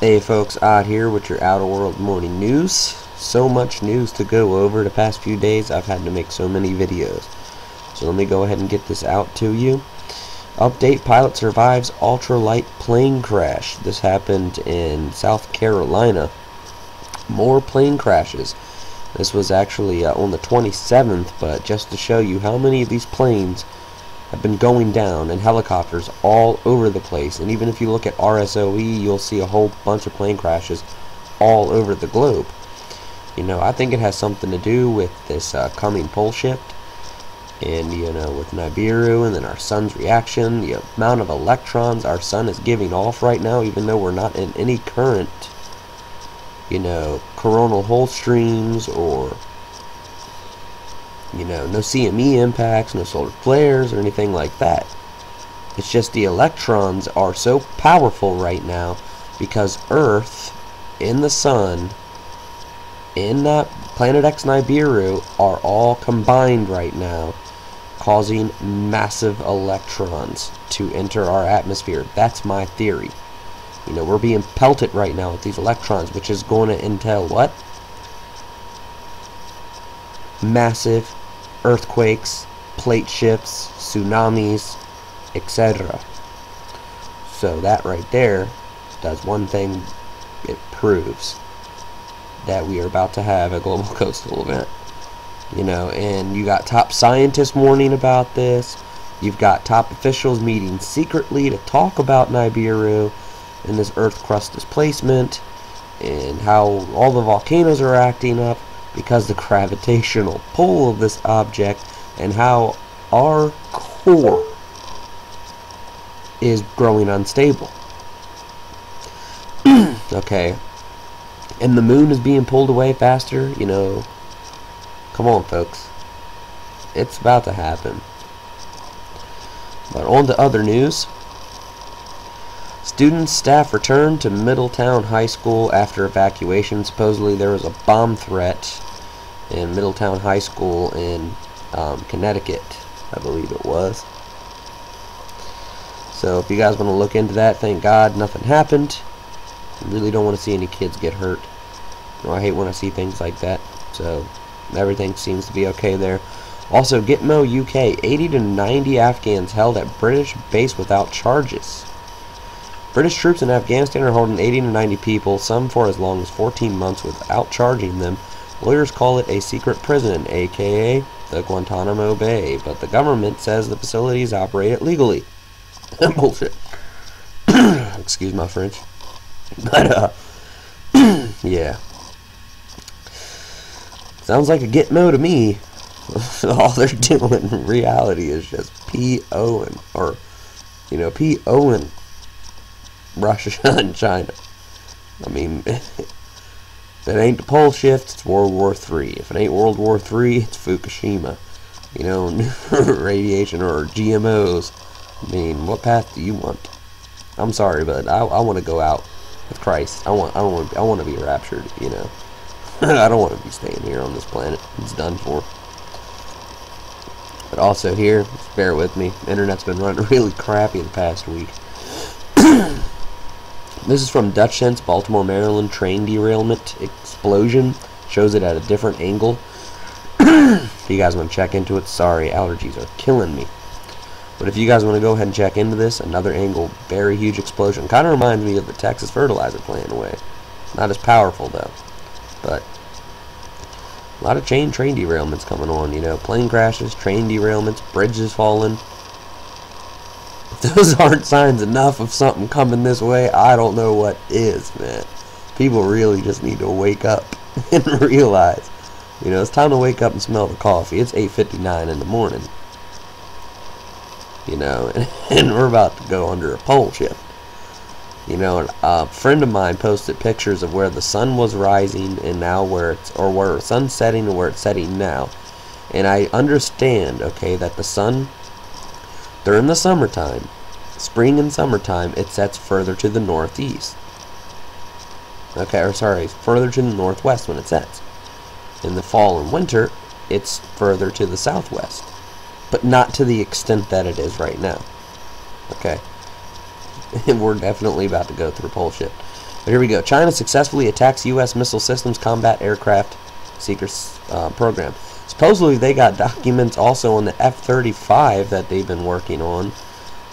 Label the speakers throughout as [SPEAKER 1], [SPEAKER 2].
[SPEAKER 1] Hey folks, Odd here with your Outer World morning news. So much news to go over the past few days. I've had to make so many videos. So let me go ahead and get this out to you. Update: pilot survives ultralight plane crash. This happened in South Carolina. More plane crashes. This was actually on the 27th, but just to show you how many of these planes have been going down, and helicopters all over the place. And even if you look at RSOE, you'll see a whole bunch of plane crashes all over the globe. You know, I think it has something to do with this coming pole shift, and you know, with Nibiru, and then our sun's reaction, the amount of electrons our sun is giving off right now, even though we're not in any current, you know, coronal hole streams, or you know, no CME impacts, no solar flares, or anything like that. It's just the electrons are so powerful right now because Earth and the Sun in that Planet X Nibiru are all combined right now, causing massive electrons to enter our atmosphere. That's my theory. You know, we're being pelted right now with these electrons, which is going to entail what? Massive earthquakes, plate shifts, tsunamis, etc. So that right there does one thing: it proves that we are about to have a global coastal event. You know, and you got top scientists warning about this. You've got top officials meeting secretly to talk about Nibiru and this earth crust displacement, and how all the volcanoes are acting up because the gravitational pull of this object, and how our core is growing unstable. Okay, and the moon is being pulled away faster. You know, come on folks, it's about to happen. But on to other news. Students, staff return to Middletown High School after evacuation. Supposedly there was a bomb threat in Middletown High School in Connecticut, I believe it was. So if you guys want to look into that, thank God nothing happened. I really don't want to see any kids get hurt. You know, I hate when I see things like that. So everything seems to be okay there. Also, Gitmo UK, 80 to 90 Afghans held at British base without charges. British troops in Afghanistan are holding 80 to 90 people, some for as long as 14 months, without charging them. Lawyers call it a secret prison, aka the Guantanamo Bay, but the government says the facilities operate legally. Bullshit. Excuse my French. But, yeah. Sounds like a Gitmo to me. All they're doing in reality is just POing, or, you know, POing Russia and China. I mean, if it ain't the pole shift, it's World War III. If it ain't World War III, it's Fukushima. You know, radiation or GMOs. I mean, what path do you want? I'm sorry, but I want to go out with Christ. I want to be raptured. You know, I don't want to be staying here on this planet. It's done for. But also here, just bear with me. Internet's been running really crappy the past week. This is from Dutch Sense, Baltimore, Maryland. Train derailment explosion. Shows it at a different angle. If you guys want to check into it, sorry, allergies are killing me. But if you guys want to go ahead and check into this, another angle, very huge explosion. Kind of reminds me of the Texas fertilizer plant in a way. Not as powerful though. But a lot of train derailments coming on. You know, plane crashes, train derailments, bridges falling. If those aren't signs enough of something coming this way, I don't know what is, man. People really just need to wake up and realize, you know, it's time to wake up and smell the coffee. It's 8:59 in the morning. You know, and we're about to go under a pole shift. You know, a friend of mine posted pictures of where the sun was rising and now where it's, or where the sun's setting and where it's setting now. And I understand, okay, that the sun, during the summertime, spring and summertime, it sets further to the northeast. Okay, or sorry, further to the northwest when it sets. In the fall and winter, it's further to the southwest. But not to the extent that it is right now. Okay. We're definitely about to go through pole shift. But here we go. China successfully attacks U.S. missile systems combat aircraft seeker program. Supposedly they got documents also on the F-35 that they've been working on,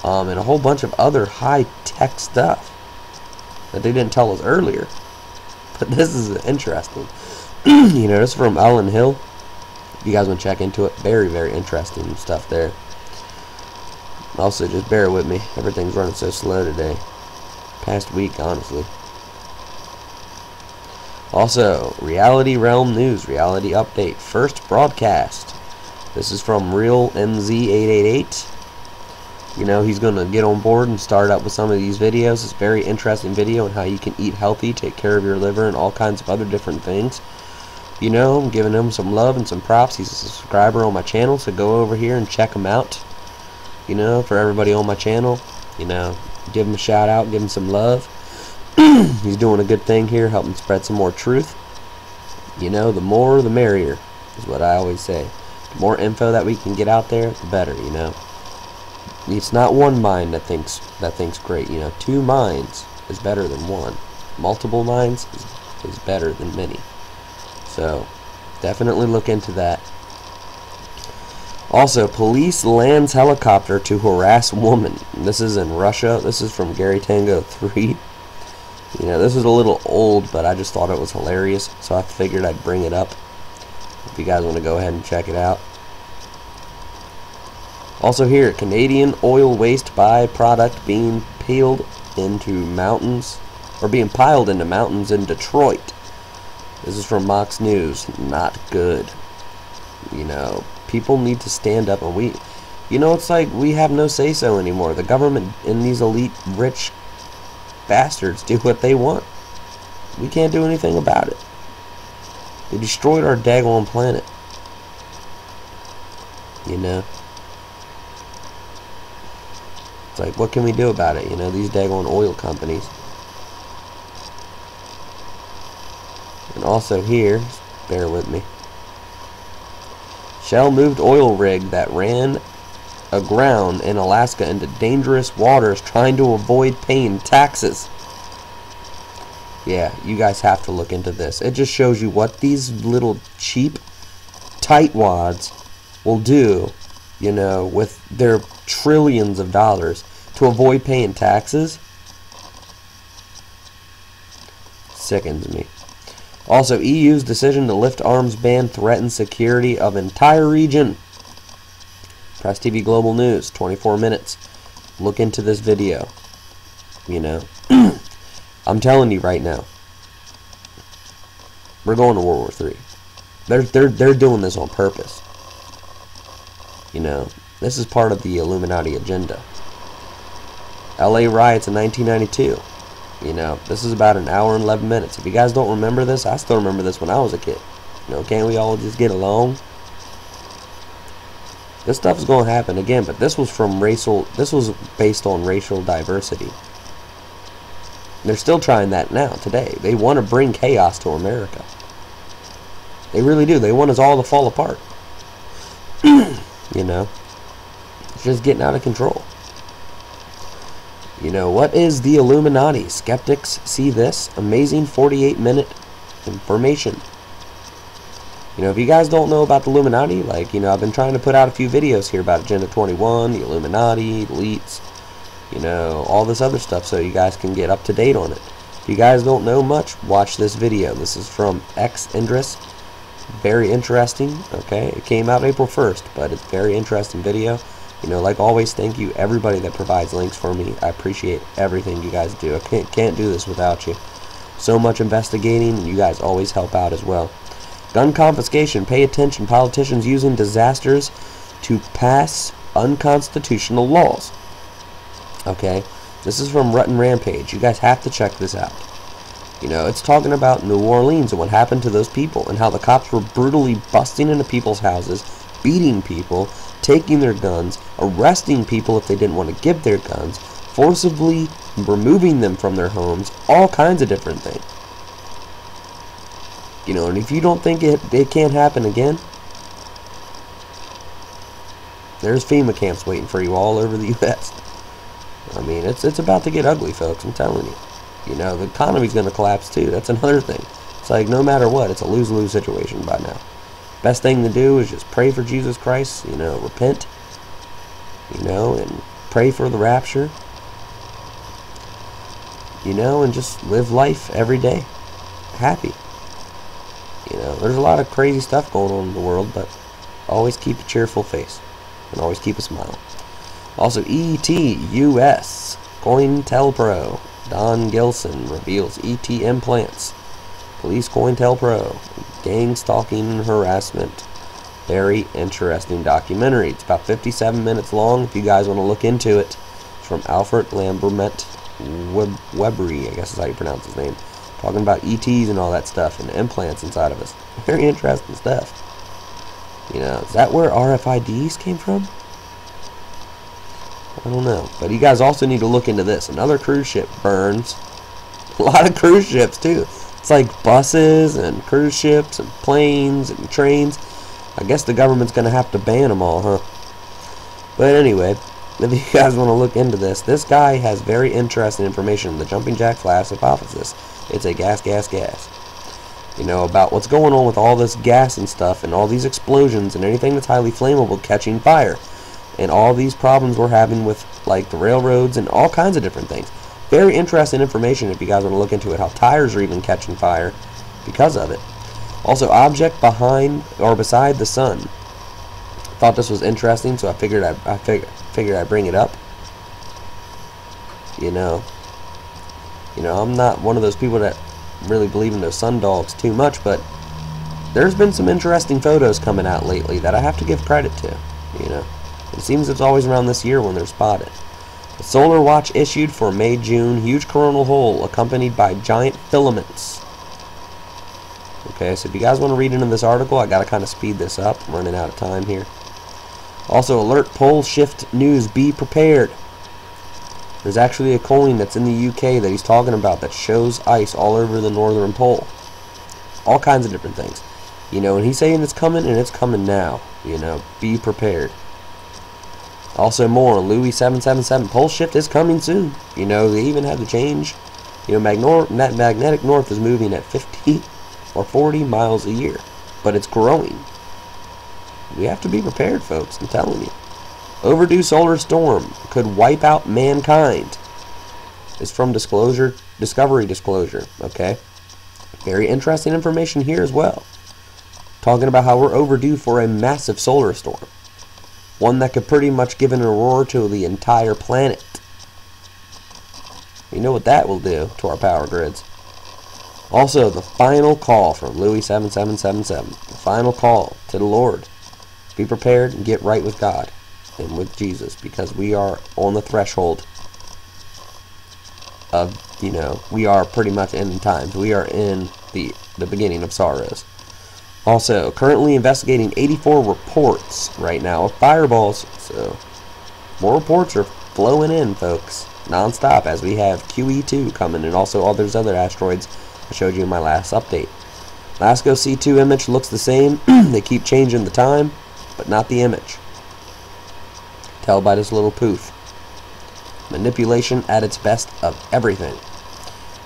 [SPEAKER 1] and a whole bunch of other high-tech stuff that they didn't tell us earlier. But this is interesting. You know, this is from Ellen Hill. If you guys want to check into it, very, very interesting stuff there. Also, just bear with me. Everything's running so slow today. Past week, honestly. Also, Reality Realm News, Reality Update, first broadcast. This is from Real MZ888. You know, he's going to get on board and start up with some of these videos. It's a very interesting video on how you can eat healthy, take care of your liver, and all kinds of other different things. You know, I'm giving him some love and some props. He's a subscriber on my channel, so go over here and check him out. You know, for everybody on my channel, you know, give him a shout out, give him some love. He's doing a good thing here, helping spread some more truth. You know, the more the merrier is what I always say. The more info that we can get out there, the better, you know. It's not one mind that thinks great, you know. Two minds is better than one. Multiple minds is better than many. So, definitely look into that. Also, police lands helicopter to harass woman. This is in Russia. This is from Gary Tango 3. You know, this is a little old, but I just thought it was hilarious, so I figured I'd bring it up. If you guys want to go ahead and check it out. Also here, Canadian oil waste byproduct being piled into mountains in Detroit. This is from Mox News. Not good. You know, people need to stand up, and you know, it's like we have no say-so anymore. The government and these elite rich bastards do what they want. We can't do anything about it. They destroyed our daggone planet. You know? It's like, what can we do about it? You know, these daggone oil companies. And also here, bear with me. Shell moved oil rig that ran aground in Alaska into dangerous waters trying to avoid paying taxes. Yeah, you guys have to look into this. It just shows you what these little cheap tightwads will do, you know, with their trillions of dollars to avoid paying taxes. Sickens me. Also, EU's decision to lift arms ban threatens security of entire region. Press TV Global News, 24 minutes. Look into this video. You know, I'm telling you right now, we're going to World War III. They're doing this on purpose. You know, this is part of the Illuminati agenda. LA.Riots in 1992. You know, this is about an hour and 11 minutes. If you guys don't remember this, I still remember this when I was a kid. You know, can't we all just get along? This stuff is going to happen again, but this was based on racial diversity. They're still trying that now, today. They want to bring chaos to America. They really do. They want us all to fall apart. You know, it's just getting out of control. You know, what is the Illuminati? Skeptics see this. Amazing 48-minute information. You know, if you guys don't know about the Illuminati, like, you know, I've been trying to put out a few videos here about Agenda 21, the Illuminati, elites, you know, all this other stuff, so you guys can get up to date on it. If you guys don't know much, watch this video. This is from X Indris. Very interesting, okay? It came out April 1st, but it's a very interesting video. You know, like always, thank you everybody that provides links for me. I appreciate everything you guys do. I can't do this without you. So much investigating, and you guys always help out as well. Gun confiscation. Pay attention. Politicians using disasters to pass unconstitutional laws. Okay, this is from Rutten Rampage. You guys have to check this out. You know, it's talking about New Orleans and what happened to those people and how the cops were brutally busting into people's houses, beating people, taking their guns, arresting people if they didn't want to give their guns, forcibly removing them from their homes, all kinds of different things. You know, and if you don't think it can't happen again, there's FEMA camps waiting for you all over the U.S. I mean, it's about to get ugly, folks, I'm telling you. You know, the economy's going to collapse too. That's another thing. It's like, no matter what, it's a lose-lose situation by now. Best thing to do is just pray for Jesus Christ, you know, repent, you know, and pray for the rapture, you know, and just live life every day happy. You know, there's a lot of crazy stuff going on in the world, but always keep a cheerful face and always keep a smile. Also, ET-US, COINTELPRO, Don Gilson reveals ET implants. Police COINTELPRO, gang stalking and harassment. Very interesting documentary. It's about 57 minutes long if you guys want to look into it. It's from Alfred Lambermet Webry, I guess is how you pronounce his name. Talking about ETs and all that stuff and implants inside of us. Very interesting stuff. You know, is that where RFIDs came from? I don't know. But you guys also need to look into this. Another cruise ship burns. A lot of cruise ships too. It's like buses and cruise ships and planes and trains. I guess the government's going to have to ban them all, huh? But anyway, if you guys want to look into this, this guy has very interesting information. The jumping jack flash hypothesis. It's a gas. You know, about what's going on with all this gas and stuff and all these explosions and anything that's highly flammable catching fire. And all these problems we're having with, like, the railroads and all kinds of different things. Very interesting information if you guys want to look into it. How tires are even catching fire because of it. Also, object behind or beside the sun. Thought this was interesting, so I figured I'd bring it up. You know, I'm not one of those people that really believe in those sun dogs too much, but there's been some interesting photos coming out lately that I have to give credit to. You know, it seems it's always around this year when they're spotted. A solar watch issued for May-June. Huge coronal hole accompanied by giant filaments. Okay, so if you guys want to read into this article, I gotta kind of speed this up. I'm running out of time here. Also, alert POLESHIFT news, be prepared. There's actually a coin that's in the UK that he's talking about that shows ice all over the northern pole. All kinds of different things. You know, and he's saying it's coming, and it's coming now. You know, be prepared. Also more, Louis 777, POLESHIFT is coming soon. You know, they even had to change. You know, magnetic north is moving at 50 or 40 miles a year. But it's growing. We have to be prepared, folks, I'm telling you. Overdue solar storm could wipe out mankind. It's from Discovery Disclosure, okay? Very interesting information here as well. Talking about how we're overdue for a massive solar storm. One that could pretty much give an aurora to the entire planet. You know what that will do to our power grids. Also, the final call from Louis 7777. The final call to the Lord. Be prepared and get right with God and with Jesus, because we are on the threshold of, you know, we are pretty much end times. We are in the beginning of sorrows. Also, currently investigating 84 reports right now of fireballs. So, more reports are flowing in, folks, non-stop, as we have QE2 coming, and also all those other asteroids I showed you in my last update. LASCO C2 image looks the same. They keep changing the time, but not the image. Tell by this little poof. Manipulation at its best of everything.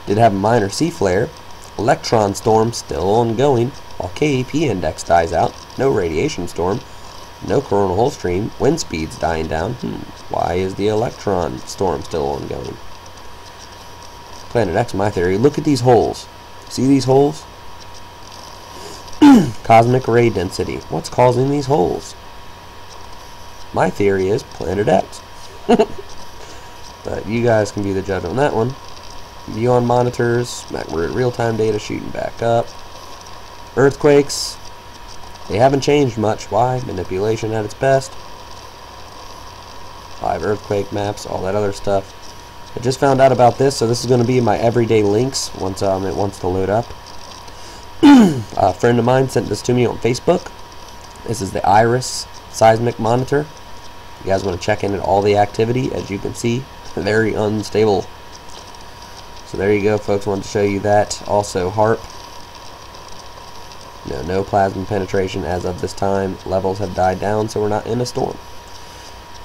[SPEAKER 1] Did have a minor C-flare. Electron storm still ongoing, while KEP index dies out. No radiation storm. No coronal hole stream. Wind speeds dying down. Why is the electron storm still ongoing? Planet X, my theory. Look at these holes. See these holes? Cosmic ray density. What's causing these holes? My theory is Planet X. But you guys can be the judge on that one. View on monitors. We're at real-time data shooting back up. Earthquakes. They haven't changed much. Why? Manipulation at its best. 5 earthquake maps. All that other stuff. I just found out about this, so this is going to be in my everyday links once it wants to load up. A friend of mine sent this to me on Facebook. This is the Iris seismic monitor. You guys want to check in at all the activity, as you can see, very unstable. So there you go, folks. Wanted to show you that. Also, HARP. No plasma penetration as of this time. Levels have died down, so we're not in a storm.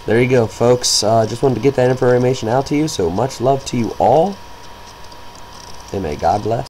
[SPEAKER 1] There you go, folks. Just wanted to get that information out to you. So much love to you all. and may God bless.